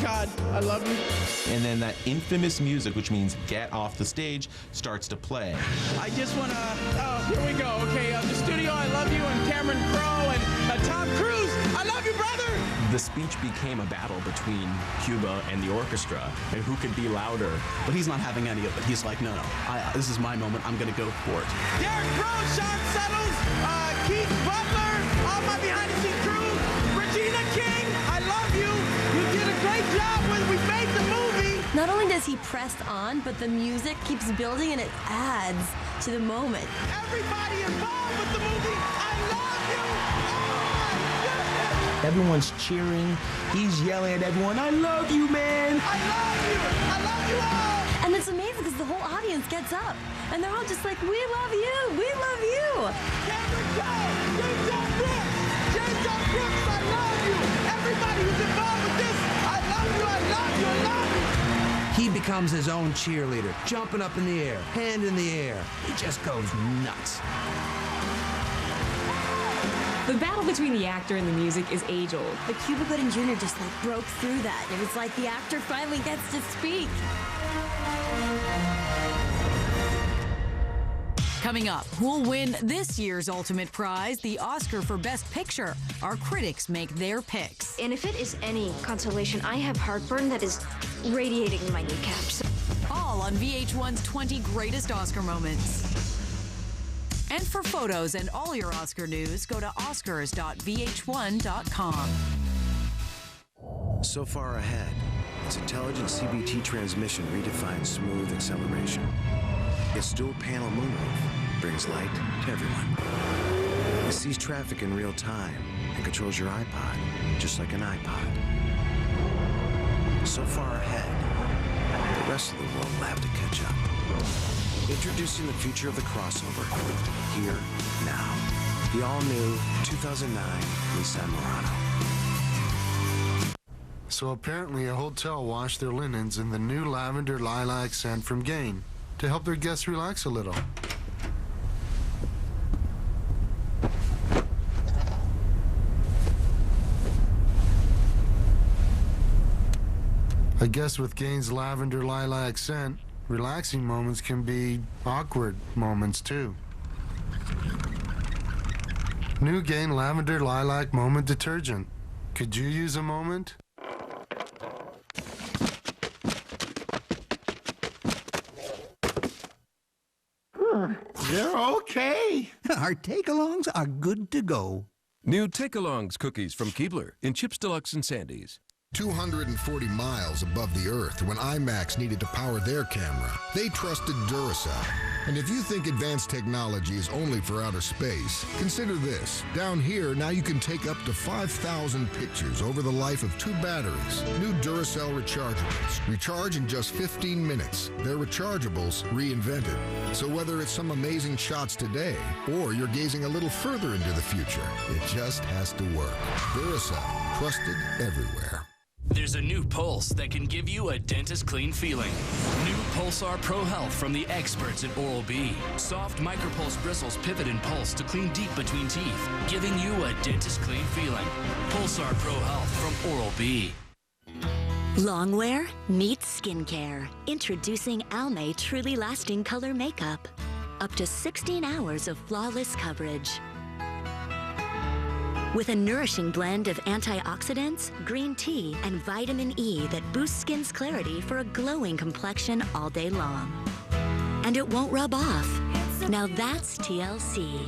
God, I love you. And then that infamous music, which means get off the stage, starts to play. I just want to, oh, here we go. Okay, the studio, I love you, and Cameron Crowe, and Tom Cruise, I love you, brother! The speech became a battle between Cuba and the orchestra, and who could be louder. But he's not having any of it. He's like, no, this is my moment. I'm going to go for it. Derek Brown, Sean Settles, Keith Butler, all my behind-the-scenes crew, Regina King, I love you. You did a great job when we made the movie. Not only does he press on, but the music keeps building and it adds to the moment. Everybody involved with the movie, I love you. Everyone's cheering. He's yelling at everyone, I love you, man. I love you. I love you all. And it's amazing because the audience gets up, and they're all just like, "We love you! We love you!" Cameron Crowe, James L. Brooks, James L. Brooks, I love you. Everybody who's involved with this, I love you, I love you, I love you. He becomes his own cheerleader, jumping up in the air, hand in the air. He just goes nuts. The battle between the actor and the music is age-old. But Cuba Gooding Jr. just like broke through that. It was like the actor finally gets to speak. Coming up, who'll win this year's ultimate prize, the Oscar for Best Picture? Our critics make their picks. And if it is any consolation, I have heartburn that is radiating in my kneecaps. All on VH1's 20 Greatest Oscar Moments. And for photos and all your Oscar news, go to oscars.vh1.com. So far ahead, its intelligent CBT transmission redefines smooth acceleration. Its dual-panel moonroof brings light to everyone. It sees traffic in real time and controls your iPod, just like an iPod. So far ahead, the rest of the world will have to catch up. Introducing the future of the crossover, here, now. The all-new 2009 Nissan Murano. So apparently a hotel washed their linens in the new lavender lilac scent from Gain to help their guests relax a little. I guess with Gain's lavender lilac scent, relaxing moments can be awkward moments too. New Gain Lavender Lilac Moment Detergent. Could you use a moment? They're okay. Our take-alongs are good to go. New Take-Alongs cookies from Keebler in Chips Deluxe and Sandy's. 240 miles above the Earth, when IMAX needed to power their camera, they trusted Duracell. And if you think advanced technology is only for outer space, consider this. Down here, now you can take up to 5,000 pictures over the life of 2 batteries. New Duracell rechargeables. Recharge in just 15 minutes. They're rechargeables reinvented. So whether it's some amazing shots today, or you're gazing a little further into the future, it just has to work. Duracell, trusted everywhere. There's a new Pulse that can give you a dentist-clean feeling. New Pulsar Pro Health from the experts at Oral-B. Soft micropulse bristles pivot and pulse to clean deep between teeth, giving you a dentist-clean feeling. Pulsar Pro Health from Oral-B. Longwear meets skincare. Introducing Almay Truly Lasting Color Makeup. Up to 16 hours of flawless coverage. With a nourishing blend of antioxidants, green tea, and vitamin E that boosts skin's clarity for a glowing complexion all day long. And it won't rub off. Now that's TLC.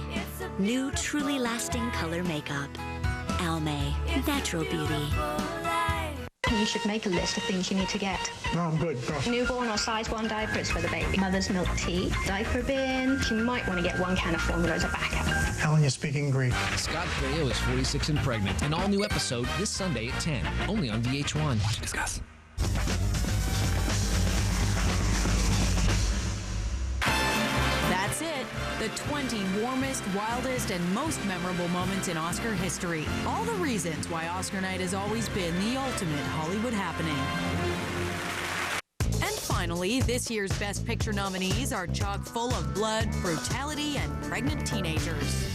New Truly Lasting Color Makeup. Almay, natural beauty. You should make a list of things you need to get. No, I'm good. Go. Newborn or size 1 diapers for the baby. Mother's milk tea. Diaper bin. You might want to get 1 can of formula as a backup. Helen, you're speaking Greek. Scott Baio is 46 and pregnant. An all-new episode this Sunday at 10. Only on VH1. Discuss. That's it. The 20 warmest, wildest, and most memorable moments in Oscar history. All the reasons why Oscar night has always been the ultimate Hollywood happening. And finally, this year's Best Picture nominees are chock full of blood, brutality, and pregnant teenagers.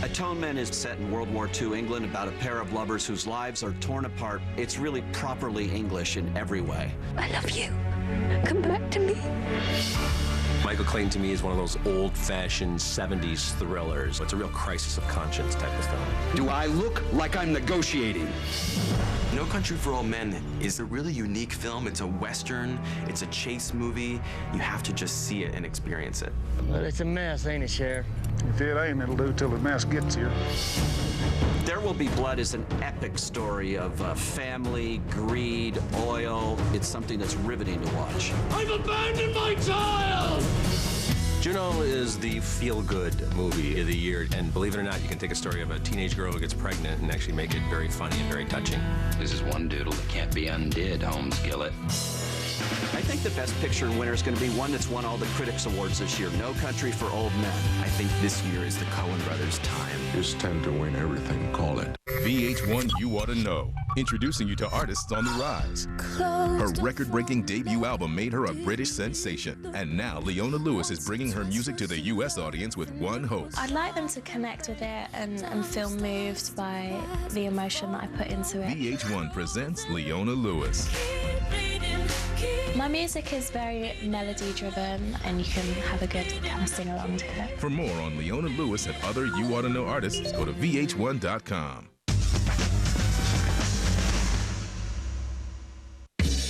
Atonement is set in World War II England about a pair of lovers whose lives are torn apart. It's really properly English in every way. I love you. Come back to me. Michael Caine to me is one of those old-fashioned 70s thrillers. It's a real crisis of conscience type of film. Do I look like I'm negotiating? No Country for Old Men is a really unique film. It's a Western, it's a chase movie. You have to just see it and experience it. Well, it's a mess, ain't it, Sheriff? If it ain't, it'll do till the mess gets here. There Will Be Blood is an epic story of family, greed, oil. It's something that's riveting to watch. I've abandoned my child! Juno is the feel-good movie of the year, and believe it or not, you can take a story of a teenage girl who gets pregnant and actually make it very funny and very touching. This is one doodle that can't be undid, Holmes Gillett. I think the Best Picture winner is going to be one that's won all the Critics Awards this year, No Country for Old Men. I think this year is the Coen brothers' time. Just tend to win everything, call it. VH1 You Ought to Know, introducing you to artists on the rise. Her record-breaking debut album made her a British sensation. And now Leona Lewis is bringing her music to the U.S. audience with one hope. I'd like them to connect with it and feel moved by the emotion that I put into it. VH1 presents Leona Lewis. My music is very melody-driven, and you can have a good kind of sing-along to it. For more on Leona Lewis and other You Ought to Know artists, go to VH1.com.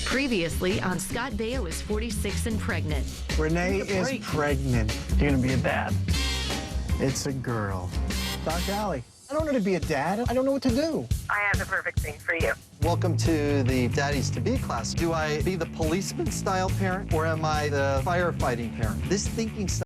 Previously on Scott Baio is 46 and pregnant. Renee is pregnant. You're gonna be a dad. It's a girl. Doc Alley, I don't know how to be a dad. I don't know what to do. I have the perfect thing for you. Welcome to the Daddies to Be class. Do I be the policeman style parent or am I the firefighting parent? This thinking style